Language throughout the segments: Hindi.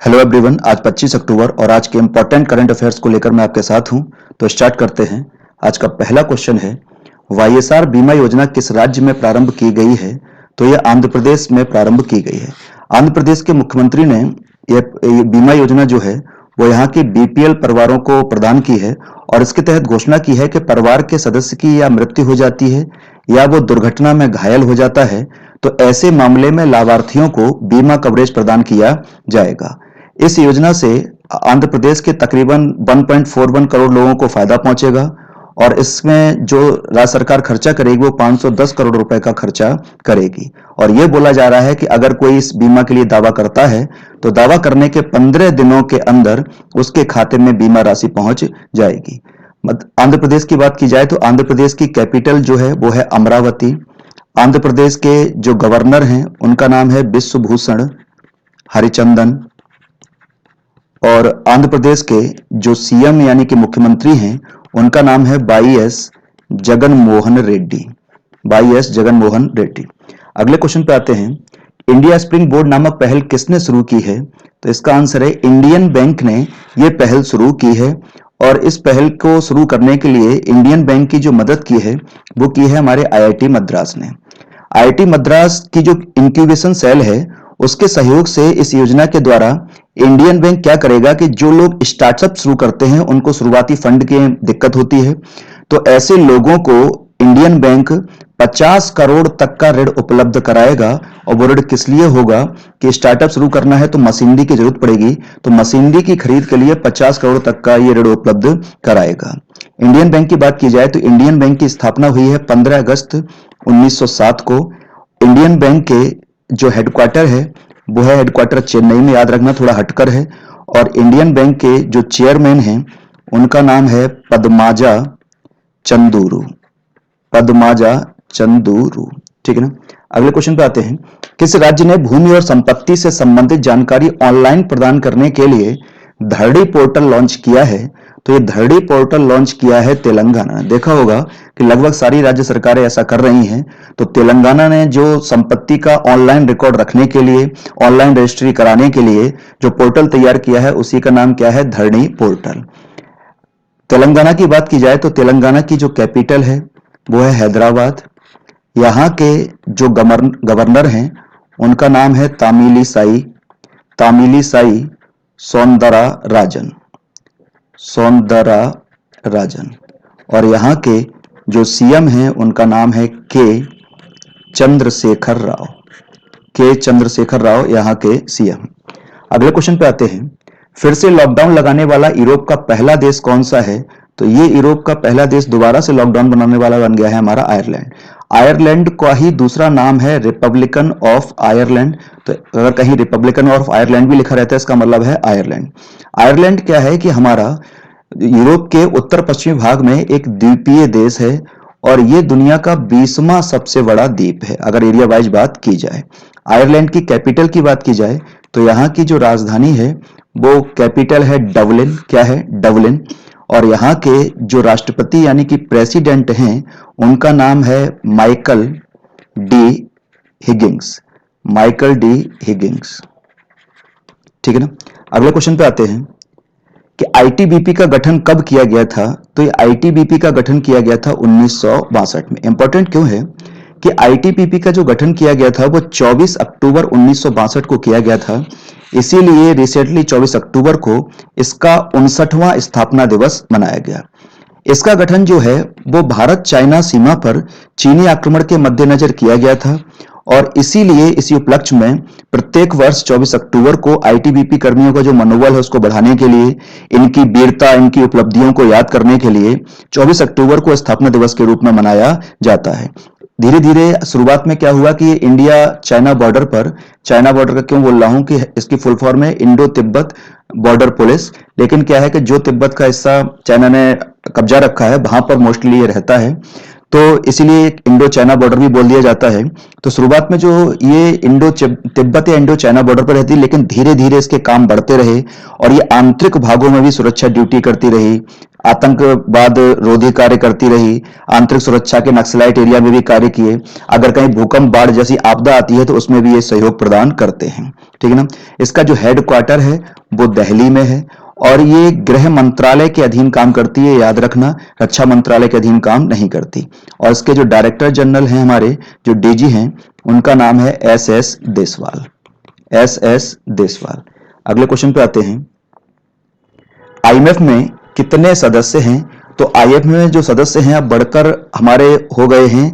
हेलो एवरीवन, आज 25 अक्टूबर और आज के इम्पोर्टेंट करंट अफेयर्स को लेकर मैं आपके साथ हूं। तो स्टार्ट करते हैं। आज का पहला क्वेश्चन है, वाईएसआर बीमा योजना किस राज्य में प्रारंभ की गई है? तो यह आंध्र प्रदेश में प्रारंभ की गई है। आंध्र प्रदेश के मुख्यमंत्री ने ये बीमा योजना जो है वो यहाँ की बीपीएल परिवारों को प्रदान की है और इसके तहत घोषणा की है कि परिवार के सदस्य की या मृत्यु हो जाती है या वो दुर्घटना में घायल हो जाता है तो ऐसे मामले में लाभार्थियों को बीमा कवरेज प्रदान किया जाएगा। इस योजना से आंध्र प्रदेश के तकरीबन 1.41 करोड़ लोगों को फायदा पहुंचेगा और इसमें जो राज्य सरकार खर्चा करेगी वो 510 करोड़ रुपए का खर्चा करेगी। और ये बोला जा रहा है कि अगर कोई इस बीमा के लिए दावा करता है तो दावा करने के 15 दिनों के अंदर उसके खाते में बीमा राशि पहुंच जाएगी। आंध्र प्रदेश की बात की जाए तो आंध्र प्रदेश की कैपिटल जो है वो है अमरावती। आंध्र प्रदेश के जो गवर्नर हैं उनका नाम है बिश्वभूषण हरिचंदन और आंध्र प्रदेश के जो सीएम यानी कि मुख्यमंत्री हैं उनका नाम है वाईएस जगनमोहन रेड्डी। वाईएस जगनमोहन रेड्डी। अगले क्वेश्चन पे आते हैं, इंडिया स्प्रिंग बोर्ड नामक पहल किसने शुरू की है? तो इसका आंसर है इंडियन बैंक ने यह पहल शुरू की है और इस पहल को शुरू करने के लिए इंडियन बैंक की जो मदद की है वो की है हमारे आईआईटी मद्रास ने। आईआईटी मद्रास की जो इंक्यूबेशन सेल है उसके सहयोग से इस योजना के द्वारा इंडियन बैंक क्या करेगा कि जो लोग स्टार्टअप शुरू करते हैं उनको शुरुआती फंड की दिक्कत होती है तो ऐसे लोगों को इंडियन बैंक 50 करोड़ तक का ऋण उपलब्ध कराएगा। और वो ऋण किस लिए होगा कि स्टार्टअप शुरू करना है तो मशीनरी की जरूरत पड़ेगी, तो मशीनरी की खरीद के लिए 50 करोड़ तक का ये ऋण उपलब्ध कराएगा। इंडियन बैंक की बात की जाए तो इंडियन बैंक की स्थापना हुई है 15 अगस्त 1907 को। इंडियन बैंक के जो हेडक्वार्टर है वो है हेडक्वार्टर चेन्नई में, याद रखना थोड़ा हटकर है। और इंडियन बैंक के जो चेयरमैन हैं उनका नाम है पद्माजा चंदूरू। पद्माजा चंदूरू, ठीक है ना। अगले क्वेश्चन पे आते हैं, किस राज्य ने भूमि और संपत्ति से संबंधित जानकारी ऑनलाइन प्रदान करने के लिए धरणी पोर्टल लॉन्च किया है? तो ये धरणी पोर्टल लॉन्च किया है तेलंगाना। देखा होगा कि लगभग सारी राज्य सरकारें ऐसा कर रही हैं। तो तेलंगाना ने जो संपत्ति का ऑनलाइन रिकॉर्ड रखने के लिए, ऑनलाइन रजिस्ट्री कराने के लिए जो पोर्टल तैयार किया है उसी का नाम क्या है? धरणी पोर्टल। तेलंगाना की बात की जाए तो तेलंगाना की जो कैपिटल है वो है हैदराबाद। यहाँ के जो गवर्नर हैं उनका नाम है तामिली साई सौंदरराजन। और यहाँ के जो सीएम हैं उनका नाम है के चंद्रशेखर राव, यहाँ के सीएम। अगले क्वेश्चन पे आते हैं, फिर से लॉकडाउन लगाने वाला यूरोप का पहला देश कौन सा है? तो ये यूरोप का पहला देश दोबारा से लॉकडाउन बनाने वाला बन गया है हमारा आयरलैंड। आयरलैंड का ही दूसरा नाम है रिपब्लिकन ऑफ आयरलैंड। तो अगर कहीं रिपब्लिकन ऑफ आयरलैंड भी लिखा रहता है इसका मतलब है आयरलैंड। आयरलैंड क्या है कि हमारा यूरोप के उत्तर पश्चिमी भाग में एक द्वीपीय देश है और ये दुनिया का 20वां सबसे बड़ा द्वीप है अगर एरिया वाइज बात की जाए। आयरलैंड की कैपिटल की बात की जाए तो यहाँ की जो राजधानी है वो कैपिटल है डबलिन। क्या है? डबलिन। और यहाँ के जो राष्ट्रपति यानी कि प्रेसिडेंट हैं उनका नाम है माइकल डी हिगिंस। ठीक है ना। अगले क्वेश्चन पे आते हैं कि आईटीबीपी का गठन कब किया गया था? तो ये आईटीबीपी का गठन किया गया था 1962 में। इंपॉर्टेंट क्यों है कि आईटीबीपी का जो गठन किया गया था वो 24 अक्टूबर 1962 को किया गया था, इसीलिए रिसेंटली 24 अक्टूबर को इसका 59वां स्थापना दिवस मनाया गया। इसका गठन जो है वो भारत चाइना सीमा पर चीनी आक्रमण के मद्देनजर किया गया था और इसीलिए इसी उपलक्ष्य में प्रत्येक वर्ष 24 अक्टूबर को आईटीबीपी कर्मियों का जो मनोबल है उसको बढ़ाने के लिए, इनकी वीरता, इनकी उपलब्धियों को याद करने के लिए 24 अक्टूबर को स्थापना दिवस के रूप में मनाया जाता है। धीरे धीरे शुरुआत में क्या हुआ कि इंडिया चाइना बॉर्डर का क्यों बोल रहा हूं कि इसकी फुल फॉर्म है इंडो तिब्बत बॉर्डर पुलिस। लेकिन क्या है कि जो तिब्बत का हिस्सा चाइना ने कब्जा रखा है वहां पर मोस्टली ये रहता है। तो इसीलिए इंडो चाइना बॉर्डर भी बोल दिया जाता है। तो शुरुआत में जो ये इंडो तिब्बत या इंडो चाइना बॉर्डर पर रहती, लेकिन धीरे धीरे इसके काम बढ़ते रहे और ये आंतरिक भागों में भी सुरक्षा ड्यूटी करती रही, आतंकवाद रोधी कार्य करती रही, आंतरिक सुरक्षा के नक्सलाइट एरिया में भी कार्य किए। अगर कहीं भूकंप बाढ़ जैसी आपदा आती है तो उसमें भी ये सहयोग प्रदान करते हैं। ठीक है ना। इसका जो हेड क्वार्टर है वो दिल्ली में है और ये गृह मंत्रालय के अधीन काम करती है, याद रखना, रक्षा मंत्रालय के अधीन काम नहीं करती। और इसके जो डायरेक्टर जनरल हैं, हमारे जो डीजी हैं, उनका नाम है एस देसवाल। एस देसवाल। अगले क्वेश्चन पे आते हैं। आईएमएफ में कितने सदस्य हैं? तो आईएमएफ में जो सदस्य हैं अब बढ़कर हमारे हो गए हैं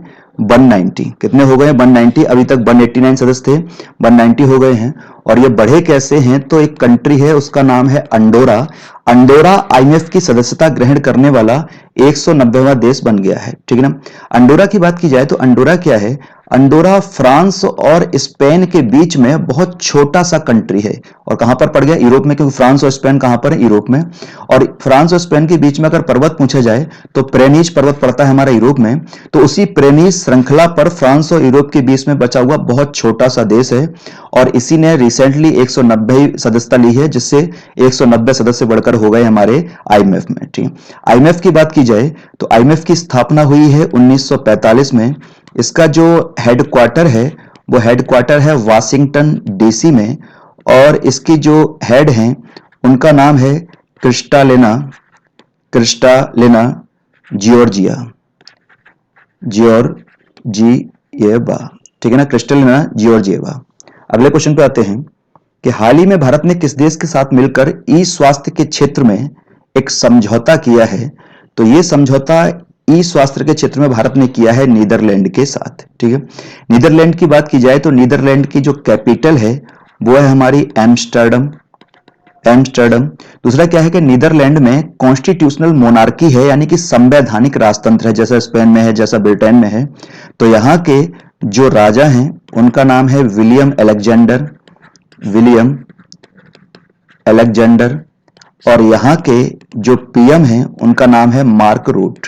190। कितने हो गए हैं? 190। अभी तक 189 सदस्य थे, 190 हो गए हैं। और ये बढ़े कैसे हैं? तो एक कंट्री है, उसका नाम है अंडोरा। अंडोरा आईएमएफ की सदस्यता ग्रहण करने वाला 190वां देश बन गया है। ठीक है ना। अंडोरा की बात की जाए तो अंडोरा क्या है? अंडोरा फ्रांस और स्पेन के बीच में बहुत छोटा सा कंट्री है। और कहां पर पड़ गया? यूरोप में, क्योंकि फ्रांस और स्पेन कहां पर है? यूरोप में। और फ्रांस और स्पेन के बीच में अगर पर्वत पूछा जाए तो प्रेनीज पर्वत पड़ता है हमारा यूरोप में। तो उसी प्रेनीज श्रृंखला पर फ्रांस और यूरोप के बीच में बचा हुआ बहुत छोटा सा देश है और इसी ने रिसेंटली 190 सदस्यता ली है, जिससे 190 सदस्य बढ़कर हो गए हमारे आईएमएफ में। ठीक है। आईएमएफ की बात की जाए तो आईएमएफ की स्थापना हुई है 1945 में। इसका जो हेडक्वार्टर है वो हेडक्वार्टर है वाशिंगटन डीसी में और इसकी जो हेड हैं उनका नाम है क्रिस्टालिना जियोर्जिया। ठीक है ना, क्रिस्टालिना जियोर्जिएवा। अगले क्वेश्चन पे आते हैं कि हाल ही में भारत ने किस देश के साथ मिलकर ई स्वास्थ्य के क्षेत्र में एक समझौता किया है? तो ये समझौता ई स्वास्थ्य के क्षेत्र में भारत ने किया है नीदरलैंड के साथ। ठीक है। नीदरलैंड की बात की जाए तो नीदरलैंड की जो कैपिटल है वो है हमारी एम्स्टर्डम। दूसरा क्या है कि नीदरलैंड में कॉन्स्टिट्यूशनल मोनार्की है, यानी कि संवैधानिक राजतंत्र है, जैसा स्पेन में है, जैसा ब्रिटेन में है। तो यहाँ के जो राजा हैं उनका नाम है विलियम एलेक्जेंडर और यहाँ के जो पीएम हैं उनका नाम है मार्क रूट।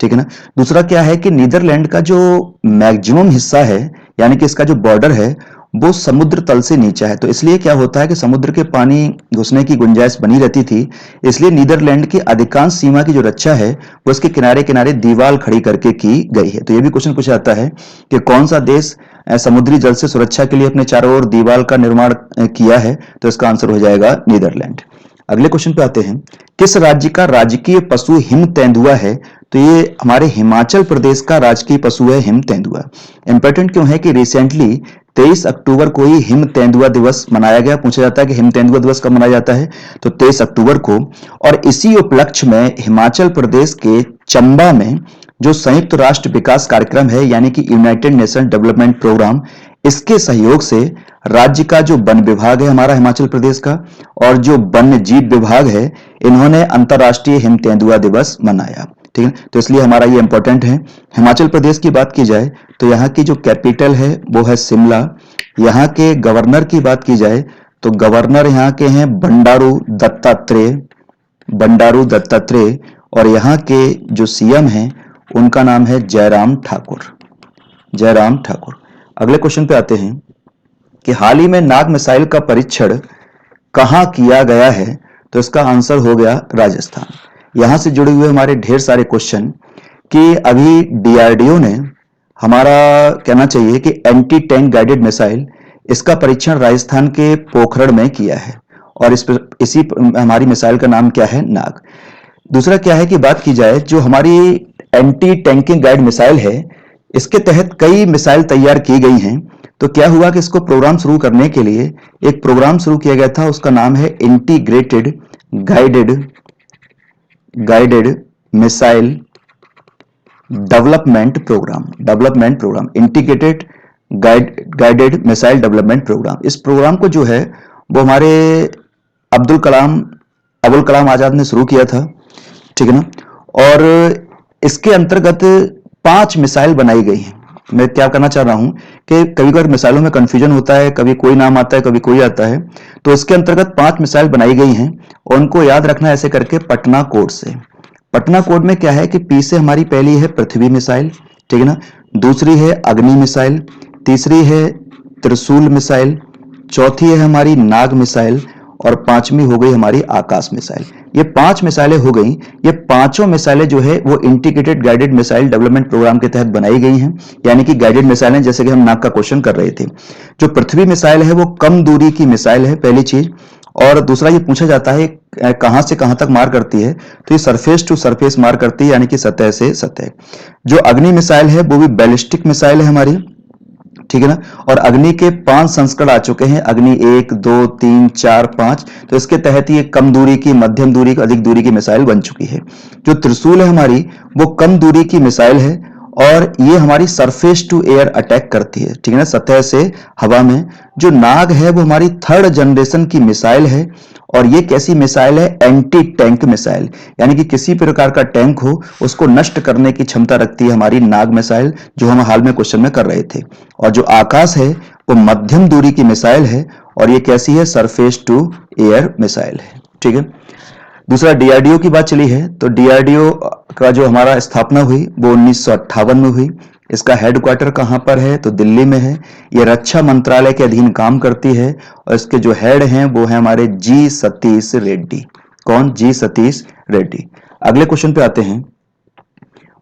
ठीक है ना। दूसरा क्या है कि नीदरलैंड का जो मैक्सिमम हिस्सा है, यानी कि इसका जो बॉर्डर है वो समुद्र तल से नीचा है। तो इसलिए क्या होता है कि समुद्र के पानी घुसने की गुंजाइश बनी रहती थी, इसलिए नीदरलैंड की अधिकांश सीमा की जो रक्षा है वो इसके किनारे किनारे दीवार खड़ी करके की गई है। तो ये भी क्वेश्चन पूछा जाता है कि कौन सा देश समुद्री जल से सुरक्षा के लिए अपने चारों ओर दीवार का निर्माण किया है? तो इसका आंसर हो जाएगा नीदरलैंड। अगले क्वेश्चन पे आते हैं। किस राज्य का राजकीय पशु हिम तेंदुआ है? तो ये हमारे हिमाचल प्रदेश का राजकीय पशु है हिम तेंदुआ। इंपॉर्टेंट क्यों है कि रिसेंटली 23 अक्टूबर को ही हिम तेंदुआ दिवस मनाया गया। पूछा जाता है कि हिम तेंदुआ दिवस कब मनाया जाता है? तो 23 अक्टूबर को। और इसी उपलक्ष्य में हिमाचल प्रदेश के चंबा में जो संयुक्त राष्ट्र विकास कार्यक्रम है, यानी कि यूनाइटेड नेशन डेवलपमेंट प्रोग्राम, इसके सहयोग से राज्य का जो वन विभाग है हमारा हिमाचल प्रदेश का और जो वन्य जीव विभाग है, इन्होंने अंतरराष्ट्रीय हिम तेंदुआ दिवस मनाया। ठीक है। तो इसलिए हमारा ये इंपॉर्टेंट है। हिमाचल प्रदेश की बात की जाए तो यहाँ की जो कैपिटल है वो है शिमला। यहाँ के गवर्नर की बात की जाए तो गवर्नर यहाँ के हैं बंडारू दत्तात्रेय और यहाँ के जो सीएम हैं उनका नाम है जयराम ठाकुर। अगले क्वेश्चन पे आते हैं कि हाल ही में नाग मिसाइल का परीक्षण कहां किया गया है? तो इसका आंसर हो गया राजस्थान। यहां से जुड़े हुए हमारे ढेर सारे क्वेश्चन कि अभी डीआरडीओ ने हमारा कहना चाहिए कि एंटी टैंक गाइडेड मिसाइल, इसका परीक्षण राजस्थान के पोखरण में किया है और इसी हमारी मिसाइल का नाम क्या है? नाग। दूसरा क्या है कि बात की जाए जो हमारी एंटी टैंकिंग गाइड मिसाइल है, इसके तहत कई मिसाइल तैयार की गई हैं। तो क्या हुआ कि इसको प्रोग्राम शुरू करने के लिए एक प्रोग्राम शुरू किया गया था, उसका नाम है integrated guided missile development programme, integrated guided missile development programme. इस प्रोग्राम को जो है वो हमारे अबुल कलाम आजाद ने शुरू किया था। ठीक है ना। और इसके अंतर्गत 5 मिसाइल बनाई गई हैं। मैं क्या करना चाह रहा हूं कि कभी कभी मिसाइलों में कंफ्यूजन होता है, कभी कोई नाम आता है, कभी कोई आता है। तो इसके अंतर्गत 5 मिसाइल बनाई गई हैं और उनको याद रखना ऐसे करके पटना कोड से। पटना कोड में क्या है कि पी से हमारी पहली है पृथ्वी मिसाइल, ठीक है ना, दूसरी है अग्नि मिसाइल, तीसरी है त्रिशूल मिसाइल, चौथी है हमारी नाग मिसाइल और पांचवी हो गई हमारी आकाश मिसाइल। ये 5 मिसाइलें हो गई। ये पांचों मिसाइलें जो है वो integrated guided missile development programme के तहत बनाई गई हैं, यानी कि गाइडेड मिसाइलें, जैसे कि हम नाग का क्वेश्चन कर रहे थे। जो पृथ्वी मिसाइल है वो कम दूरी की मिसाइल है, पहली चीज। और दूसरा ये पूछा जाता है कहां से कहां तक मार करती है, तो ये सरफेस टू सरफेस मार करती है, यानी कि सतह से सतह। जो अग्नि मिसाइल है वो भी बैलिस्टिक मिसाइल है हमारी, ठीक है ना। और अग्नि के 5 संस्करण आ चुके हैं, अग्नि 1, 2, 3, 4, 5। तो इसके तहत ये कम दूरी की, मध्यम दूरी की, अधिक दूरी की मिसाइल बन चुकी है। जो त्रिशूल है हमारी वो कम दूरी की मिसाइल है और ये हमारी सरफेस टू एयर अटैक करती है, ठीक है ना, सतह से हवा में। जो नाग है वो हमारी 3rd जनरेशन की मिसाइल है और ये कैसी मिसाइल है, एंटी टैंक मिसाइल, यानी कि किसी प्रकार का टैंक हो उसको नष्ट करने की क्षमता रखती है हमारी नाग मिसाइल, जो हम हाल में क्वेश्चन में कर रहे थे। और जो आकाश है वो मध्यम दूरी की मिसाइल है और ये कैसी है, सरफेस टू एयर मिसाइल है, ठीक है। दूसरा डीआरडीओ की बात चली है, तो डीआरडीओ का जो हमारा स्थापना हुई वो 1958 में हुई। इसका हेडक्वार्टर कहां पर है, तो दिल्ली में है। ये रक्षा मंत्रालय के अधीन काम करती है और इसके जो हेड हैं वो है हमारे जी सतीश रेड्डी। कौन, जी सतीश रेड्डी। अगले क्वेश्चन पे आते हैं,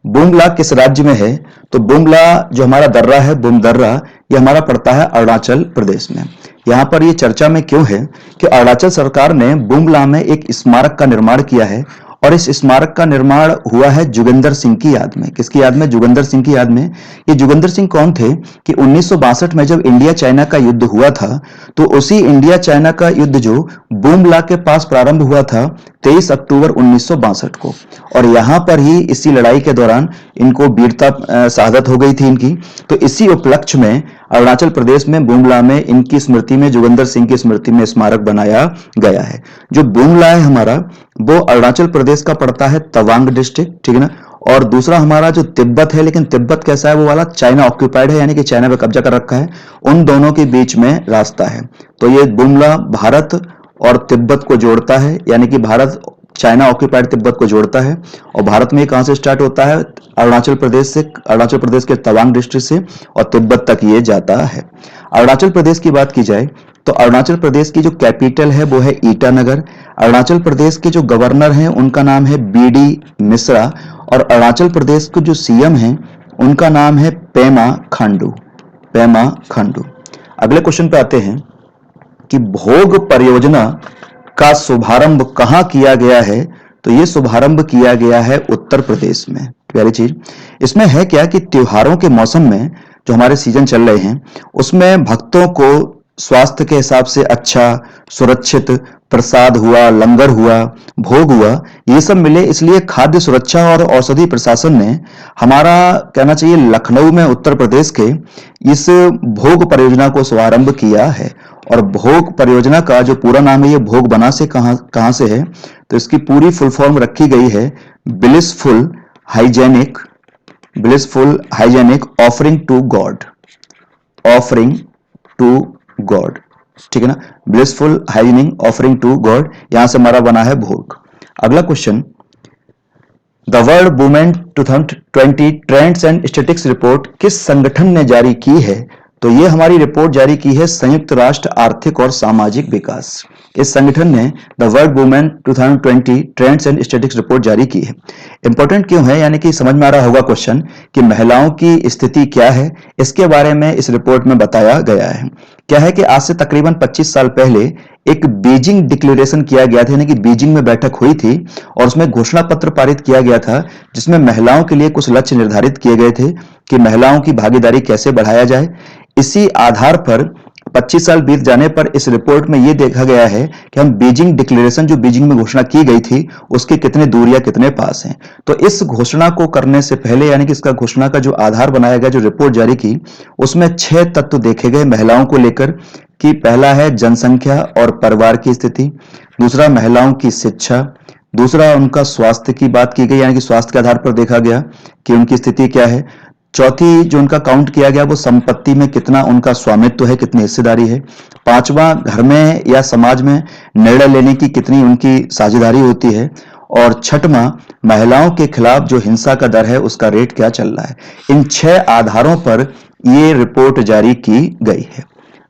बुमला किस राज्य में है, तो बुमला जो हमारा दर्रा है, बुम दर्रा, ये हमारा पड़ता है अरुणाचल प्रदेश में। यहां पर ये चर्चा में क्यों है कि अरुणाचल सरकार ने बुमला में एक स्मारक का निर्माण किया है और इस स्मारक का निर्माण हुआ है जोगिंदर सिंह की याद में। किसकी याद में, जोगिंदर सिंह की याद में। ये जोगिंदर सिंह कौन थे कि 1962 में जब इंडिया चाइना का युद्ध हुआ था, तो उसी इंडिया चाइना का युद्ध जो बुमला के पास प्रारंभ हुआ था 23 अक्टूबर 1962 को, और यहां पर ही इसी लड़ाई के दौरान इनको वीरता शहादत हो गई थी इनकी। तो इसी उपलक्ष्य में अरुणाचल प्रदेश में बुमला में इनकी स्मृति में, जोगिंदर सिंह की स्मृति में स्मारक बनाया गया है। जो बुमला है हमारा वो अरुणाचल प्रदेश का पड़ता है तवांग डिस्ट्रिक्ट, ठीक है ना। और दूसरा हमारा जो तिब्बत है, लेकिन तिब्बत कैसा है, वो वाला चाइना ऑक्यूपाइड है, यानी कि चाइना पे कब्जा कर रखा है। उन दोनों के बीच में रास्ता है। तो ये बुमला भारत और तिब्बत को जोड़ता है, यानी कि भारत चाइना ऑक्यूपाइड तिब्बत को जोड़ता है। और भारत में कहां से स्टार्ट होता है, अरुणाचल प्रदेश से, अरुणाचल प्रदेश के तवांग डिस्ट्रिक्ट से, और तिब्बत तक ये जाता है। अरुणाचल प्रदेश की बात की जाए तो अरुणाचल प्रदेश की जो कैपिटल है वो है ईटानगर। अरुणाचल प्रदेश के जो गवर्नर हैं उनका नाम है बीडी मिश्रा और अरुणाचल प्रदेश के जो सीएम हैं उनका नाम है पेमा खांडू, पेमा खांडू। अगले क्वेश्चन पे आते हैं कि भोग परियोजना का शुभारंभ कहां किया गया है, तो यह शुभारंभ किया गया है उत्तर प्रदेश में। पहली चीज इसमें है क्या कि त्योहारों के मौसम में जो हमारे सीजन चल रहे हैं उसमें भक्तों को स्वास्थ्य के हिसाब से अच्छा, सुरक्षित प्रसाद हुआ, लंगर हुआ, भोग हुआ, ये सब मिले, इसलिए खाद्य सुरक्षा और औषधि प्रशासन ने हमारा कहना चाहिए लखनऊ में उत्तर प्रदेश के इस भोग परियोजना को शुभारंभ किया है। और भोग परियोजना का जो पूरा नाम है, ये भोग बना से कहां से है, तो इसकी पूरी फुल फॉर्म रखी गई है blissful hygienic offering to God, offering to God, ठीक है ना, blissful hygienic offering to God, यहां से हमारा बना है भोग। अगला question, the world women 2020 trends and statistics report किस संगठन ने जारी की है, तो ये हमारी रिपोर्ट जारी की है संयुक्त राष्ट्र आर्थिक और सामाजिक विकास। इस संगठन ने the world women 2020 trends and statistics report जारी की है। इंपॉर्टेंट क्यों है, यानी कि समझ में आ रहा होगा क्वेश्चन कि महिलाओं की स्थिति क्या है, इसके बारे में इस रिपोर्ट में बताया गया है। क्या है कि आज से तकरीबन 25 साल पहले एक बीजिंग डिक्लेरेशन किया गया था, यानी कि बीजिंग में बैठक हुई थी और उसमें घोषणा पत्र पारित किया गया था जिसमें महिलाओं के लिए कुछ लक्ष्य निर्धारित किए गए थे कि महिलाओं की भागीदारी कैसे बढ़ाया जाए। इसी आधार पर 25 साल बीत जाने पर इस रिपोर्ट में यह देखा गया है कि हम बीजिंग डिक्लेरेशन, जो बीजिंग में घोषणा की गई थी, उसके कितने दूर या कितने पास हैं। तो इस घोषणा को करने से पहले, यानी कि इसका घोषणा का जो आधार बनाया गया, जो रिपोर्ट जारी की, उसमें 6 तत्व देखे गए महिलाओं को लेकर कि पहला है जनसंख्या और परिवार की स्थिति, दूसरा महिलाओं की शिक्षा, दूसरा उनका स्वास्थ्य की बात की गई, यानी कि स्वास्थ्य के आधार पर देखा गया कि उनकी स्थिति क्या है, चौथी जो उनका काउंट किया गया वो संपत्ति में कितना उनका स्वामित्व है, कितनी हिस्सेदारी है, पांचवा घर में या समाज में निर्णय लेने की कितनी उनकी साझेदारी होती है, और छठवां महिलाओं के खिलाफ जो हिंसा का दर है उसका रेट क्या चल रहा है। इन 6 आधारों पर ये रिपोर्ट जारी की गई है।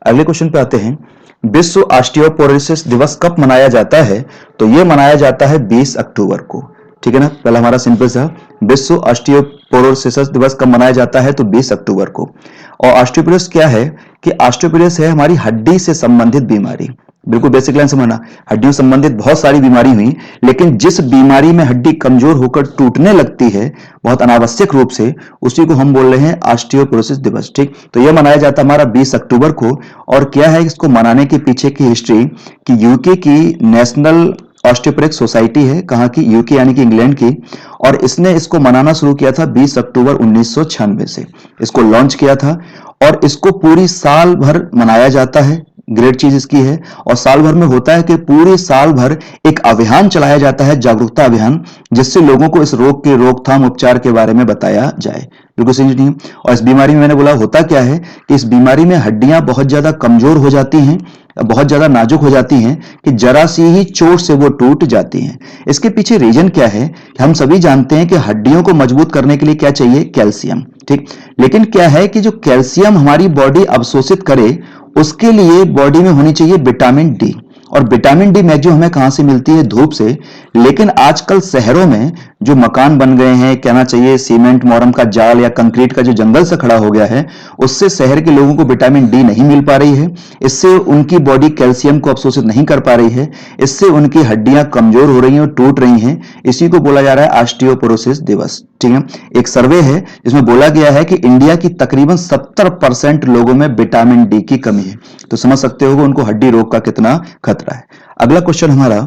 अगले क्वेश्चन पे आते हैं। विश्व ऑस्टियोपोरोसिस दिवस कब मनाया जाता है? तो ये मनाया जाता है 20 अक्टूबर को। ठीक है ना, पहला हमारा सिंपल सा, विश्व ऑस्टियोपोरोसिस दिवस कब मनाया जाता है? तो 20 अक्टूबर को। और ऑस्टियोपोरोसिस क्या है कि ऑस्टियोपोरोसिस है हमारी हड्डी से संबंधित बीमारी। बिल्कुल बेसिक लाइन समझना, हड्डियों से संबंधित बहुत सारी बीमारी हुई, लेकिन जिस बीमारी में हड्डी कमजोर होकर टूटने लगती है बहुत अनावश्यक रूप से, उसी को हम बोल रहे हैं ऑस्टियोपोरोसिस दिवस। ठीक, तो यह मनाया जाता है हमारा 20 अक्टूबर को। और क्या है इसको मनाने के पीछे की हिस्ट्री कि यूके की नेशनल ऑस्टियोपोरोसिस सोसाइटी है, कहाँ की? यूके यानी कि इंग्लैंड की। और इसने इसको मनाना शुरू किया था 20 अक्टूबर 1996 से इसको लॉन्च किया था। और इसको पूरी साल भर मनाया जाता है। ग्रेट चीज इसकी है। और साल भर में होता है कि पूरे साल भर एक अभियान चलाया जाता है, जागरूकता अभियान, जिससे लोगों को इस रोग के रोकथाम उपचार के बारे में बताया जाए। बिल्कुल सही नहीं। और इस बीमारी में मैंने बोला होता क्या है कि इस बीमारी में हड्डियां बहुत ज्यादा कमजोर हो जाती हैं, बहुत ज्यादा नाजुक हो जाती हैं कि जरा सी ही चोट से वो टूट जाती हैं। इसके पीछे रीजन क्या है? हम सभी जानते हैं कि हड्डियों को मजबूत करने के लिए क्या चाहिए? कैल्शियम। ठीक, लेकिन क्या है कि जो कैल्शियम हमारी बॉडी अवशोषित करे उसके लिए बॉडी में होनी चाहिए विटामिन डी। और विटामिन डी मैक्सिमम हमें कहां से मिलती है? धूप से। लेकिन आजकल शहरों में जो मकान बन गए हैं, कहना चाहिए सीमेंट मोरम का जाल या कंक्रीट का जो जंगल से खड़ा हो गया है, उससे शहर के लोगों को विटामिन डी नहीं मिल पा रही है। इससे उनकी बॉडी कैल्शियम को अवशोषित नहीं कर पा रही है। इससे उनकी हड्डियां कमजोर हो रही हैं और टूट रही हैं। इसी को बोला जा रहा है ऑस्टियोपोरोसिस दिवस। ठीक है, एक सर्वे है जिसमें बोला गया है कि इंडिया की तकरीबन 70% लोगों में विटामिन डी की कमी है। तो समझ सकते हो उनको हड्डी रोग का कितना खतरा है। अगला क्वेश्चन हमारा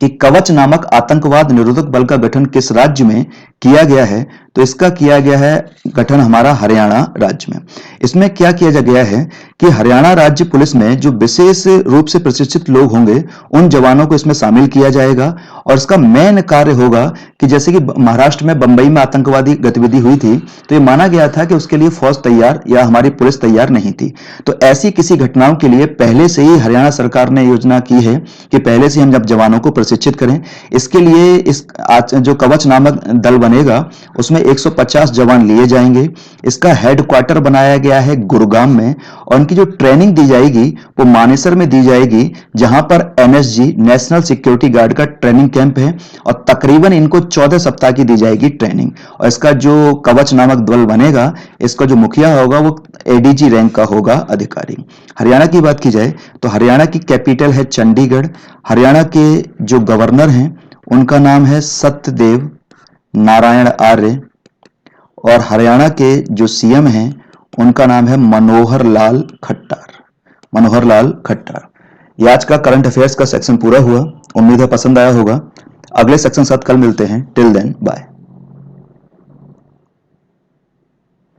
कि कवच नामक आतंकवाद निरोधक बल का गठन किस राज्य में किया गया है? तो इसका किया गया है गठन हमारा हरियाणा राज्य में। इसमें क्या किया गया है कि हरियाणा राज्य पुलिस में जो विशेष रूप से प्रशिक्षित लोग होंगे उन जवानों को इसमें शामिल किया जाएगा। और इसका मेन कार्य होगा कि जैसे कि महाराष्ट्र में बंबई में आतंकवादी गतिविधि हुई थी, तो ये माना गया था कि उसके लिए फौज तैयार या हमारी पुलिस तैयार नहीं थी। तो ऐसी किसी घटनाओं के लिए पहले से ही हरियाणा सरकार ने योजना की है कि पहले से हम जब जवानों को प्रशिक्षित करें। इसके लिए इस जो कवच नामक दल बनेगा उसमें 150 जवान लिए जाएंगे। इसका हेडक्वार्टर बनाया गया है गुरुग्राम में। और इनकी जो ट्रेनिंग दी जाएगी वो मानेसर में दी जाएगी, जहां पर एनएसजी नेशनल सिक्योरिटी गार्ड का ट्रेनिंग कैंप है। और तकरीबन इनको 14 सप्ताह की दी जाएगी ट्रेनिंग। और इसका जो कवच नामक दल बनेगा, इसका जो मुखिया होगा वो एडीजी रैंक का होगा अधिकारी। हरियाणा की बात की जाए तो हरियाणा की कैपिटल है चंडीगढ़। हरियाणा के जो गवर्नर हैं उनका नाम है सत्यदेव नारायण आर्य। और हरियाणा के जो सीएम हैं उनका नाम है मनोहर लाल खट्टर। मनोहर लाल खट्टर। ये आज का करंट अफेयर्स का सेक्शन पूरा हुआ। उम्मीद है पसंद आया होगा। अगले सेक्शन साथ कल मिलते हैं। Till then bye.